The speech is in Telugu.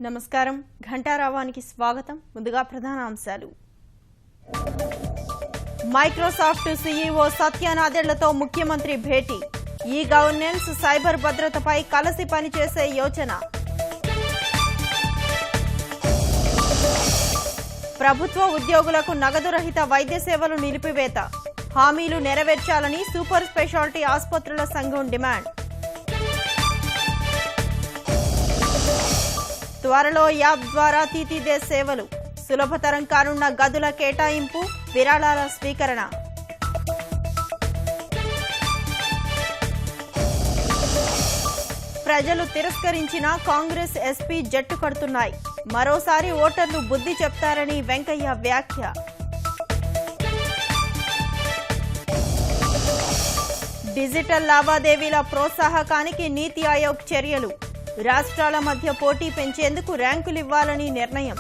నమస్కారం ఘంటారావానికి స్వాగతం ముందుగా ప్రధాన అంశాలు మైక్రోసాఫ్ట్ సీఈఓ సత్య నాదెళ్లతో ముఖ్యమంత్రి భేటీ ఈ గవర్నెన్స్ సైబర్ భద్రతపై కలిసి పనిచేసే యోచన ప్రభుత్వ ఉద్యోగులకు నగదు రహిత వైద్య సేవలు నిలిపివేత హామీలు నెరవేర్చాలని సూపర్ స్పెషాలిటీ ఆసుపత్రుల సంఘం డిమాండ్ త్వరలో యాప్ ద్వారా తీతిదే సేవలు సులభతరం కానున్న గదుల కేటాయింపు విరాళాల స్వీకరణ ప్రజలు తిరస్కరించిన కాంగ్రెస్ ఎస్పీ జట్టు కడుతున్నాయి మరోసారి ఓటర్లు బుద్ధి చెప్తారని వెంకయ్య వ్యాఖ్య డిజిటల్ లావాదేవీల ప్రోత్సాహకానికి నీతి ఆయోగ్ చర్యలు రాష్ట్రాల మధ్య పోటీ పెంచేందుకు ర్యాంకులు ఇవ్వాలని నిర్ణయం